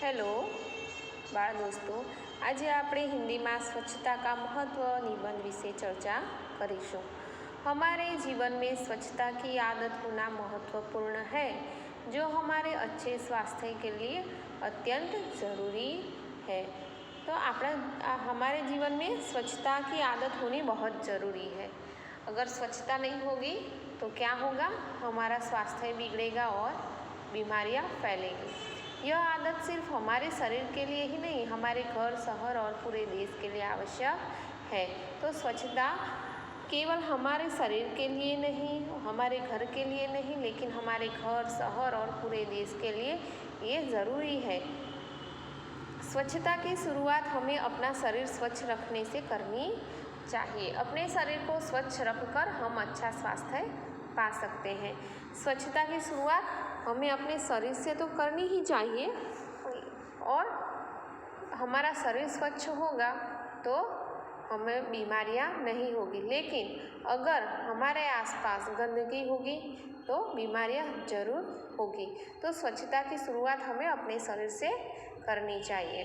Hello बाल दोस्तों, आज आप हिंदी में स्वच्छता का महत्व निबंध विषय चर्चा करीशुं। हमारे जीवन में स्वच्छता की आदत होना महत्वपूर्ण है, जो हमारे अच्छे स्वास्थ्य के लिए अत्यंत ज़रूरी है। तो हमारे जीवन में स्वच्छता की आदत होनी बहुत ज़रूरी है। अगर स्वच्छता नहीं होगी तो क्या होगा? हमारा स्वास्थ्य बिगड़ेगा और बीमारियां फैलेंगी। यह आदत सिर्फ हमारे शरीर के लिए ही नहीं, हमारे घर, शहर और पूरे देश के लिए आवश्यक है। तो स्वच्छता केवल हमारे शरीर के लिए नहीं, हमारे घर के लिए नहीं, लेकिन हमारे घर, शहर और पूरे देश के लिए ये ज़रूरी है। स्वच्छता की शुरुआत हमें अपना शरीर स्वच्छ रखने से करनी चाहिए। अपने शरीर को स्वच्छ रखकर हम अच्छा स्वास्थ्य पा सकते हैं। स्वच्छता की शुरुआत हमें अपने शरीर से तो करनी ही चाहिए, और हमारा शरीर स्वच्छ होगा तो हमें बीमारियां नहीं होगी। लेकिन अगर हमारे आसपास गंदगी होगी तो बीमारियां जरूर होगी। तो स्वच्छता की शुरुआत हमें अपने शरीर से करनी चाहिए।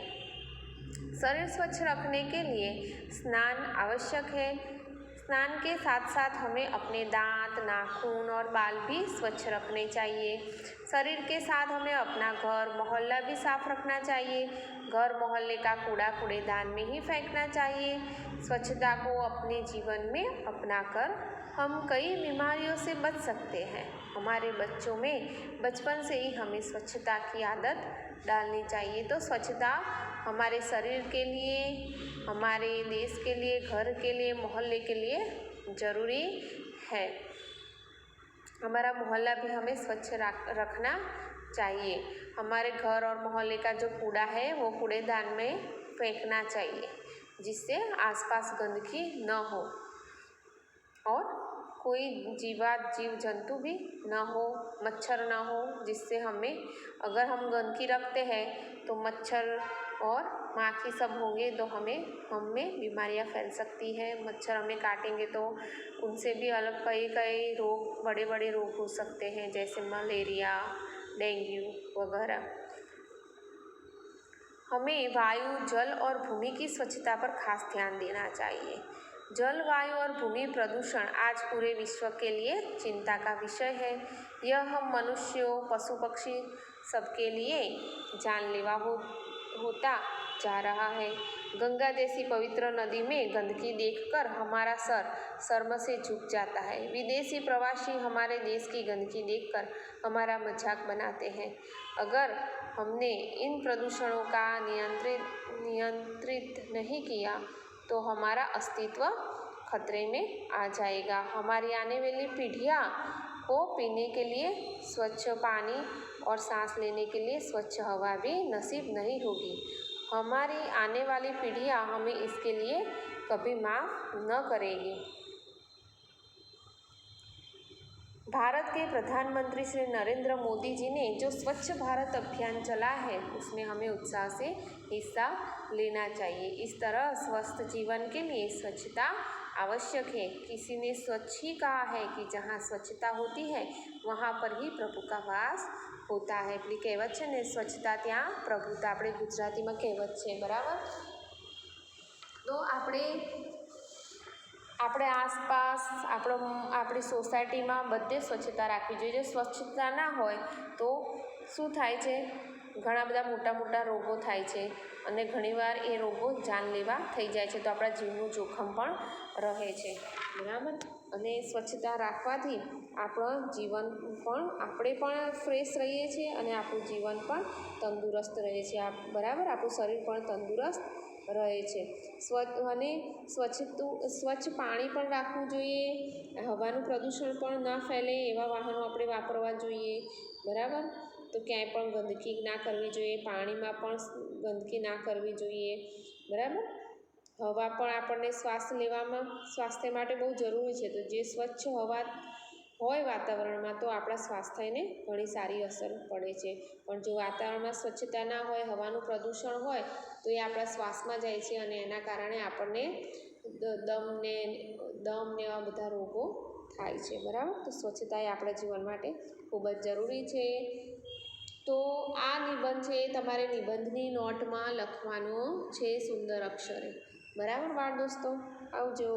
शरीर स्वच्छ रखने के लिए स्नान आवश्यक है। स्नान के साथ साथ हमें अपने दांत, नाखून और बाल भी स्वच्छ रखने चाहिए। शरीर के साथ हमें अपना घर, मोहल्ला भी साफ रखना चाहिए। घर, मोहल्ले का कूड़ा कूड़ेदान में ही फेंकना चाहिए। स्वच्छता को अपने जीवन में अपनाकर हम कई बीमारियों से बच सकते हैं। हमारे बच्चों में बचपन से ही हमें स्वच्छता की आदत डालनी चाहिए। तो स्वच्छता हमारे शरीर के लिए, हमारे देश के लिए, घर के लिए, मोहल्ले के लिए ज़रूरी है। हमारा मोहल्ला भी हमें स्वच्छ रखना चाहिए। हमारे घर और मोहल्ले का जो कूड़ा है वो कूड़ेदान में फेंकना चाहिए, जिससे आसपास गंदगी न हो और कोई जीव जंतु भी न हो, मच्छर न हो, जिससे हमें, अगर हम गंदगी रखते हैं तो मच्छर और माखी सब होंगे तो हमें बीमारियां फैल सकती हैं। मच्छर हमें काटेंगे तो उनसे भी अलग कई रोग, बड़े बड़े रोग हो सकते हैं, जैसे मलेरिया, डेंगू वगैरह। हमें वायु, जल और भूमि की स्वच्छता पर खास ध्यान देना चाहिए। जल, वायु और भूमि प्रदूषण आज पूरे विश्व के लिए चिंता का विषय है। यह हम मनुष्यों, पशु पक्षी सबके लिए जानलेवा होता जा रहा है। गंगा जैसी पवित्र नदी में गंदगी देखकर हमारा सर शर्म से झुक जाता है। विदेशी प्रवासी हमारे देश की गंदगी देखकर हमारा मजाक बनाते हैं। अगर हमने इन प्रदूषणों का नियंत्रित नहीं किया तो हमारा अस्तित्व खतरे में आ जाएगा। हमारी आने वाली पीढ़ियाँ को पीने के लिए स्वच्छ पानी और सांस लेने के लिए स्वच्छ हवा भी नसीब नहीं होगी। हमारी आने वाली पीढ़ियाँ हमें इसके लिए कभी माफ़ न करेगी। भारत के प्रधानमंत्री श्री नरेंद्र मोदी जी ने जो स्वच्छ भारत अभियान चला है, उसमें हमें उत्साह से हिस्सा लेना चाहिए। इस तरह स्वस्थ जीवन के लिए स्वच्छता आवश्यक है। किसी ने स्वच्छ ही कहा है कि जहाँ स्वच्छता होती है वहाँ पर ही प्रभु का वास होता है। પેલી કહેવત છે ને, સ્વચ્છતા ત્યાં પ્રભુતા, આપણે ગુજરાતીમાં કહેવત છે, બરાબર? તો આપણે આસપાસ, આપણી સોસાયટીમાં બધે સ્વચ્છતા રાખવી જોઈએ। જો સ્વચ્છતા ના હોય તો શું થાય છે? ઘણા બધા મોટા મોટા રોગો થાય છે અને ઘણીવાર એ રોગો જાનલેવા થઈ જાય છે, તો આપણા જીવનું જોખમ પણ રહે છે, બરાબર? અને સ્વચ્છતા રાખવાથી આપણું જીવન પણ, આપણે પણ ફ્રેશ રહીએ છીએ અને આપણું જીવન પણ તંદુરસ્ત રહે છે, બરાબર? આપણું શરીર પણ તંદુરસ્ત રહે છે। સ્વચ્છ પાણી પણ રાખવું જોઈએ। હવાનું પ્રદૂષણ પણ ન ફેલે એવા વાહનો આપણે વાપરવા જોઈએ, બરાબર? તો ક્યાંય પણ ગંદકી ના કરવી જોઈએ, પાણીમાં પણ ગંદકી ના કરવી જોઈએ, બરાબર? હવા પણ આપણને શ્વાસ લેવામાં, સ્વાસ્થ્ય માટે બહુ જરૂરી છે। તો જે સ્વચ્છ હવા હોય વાતાવરણમાં તો આપણા સ્વાસ્થ્યને ઘણી સારી અસર પડે છે। પણ જો વાતાવરણમાં સ્વચ્છતા ના હોય, હવાનું પ્રદૂષણ હોય તો એ આપણા શ્વાસમાં જાય છે અને એના કારણે આપણને દમ ને એવા બધા રોગો થાય છે, બરાબર? તો સ્વચ્છતા એ આપણા જીવન માટે ખૂબ જ જરૂરી છે। તો આ નિબંધ છે એ તમારે નિબંધની નોટમાં લખવાનો છે સુંદર અક્ષરે. બરાબર બાળ દોસ્તો, આવજો.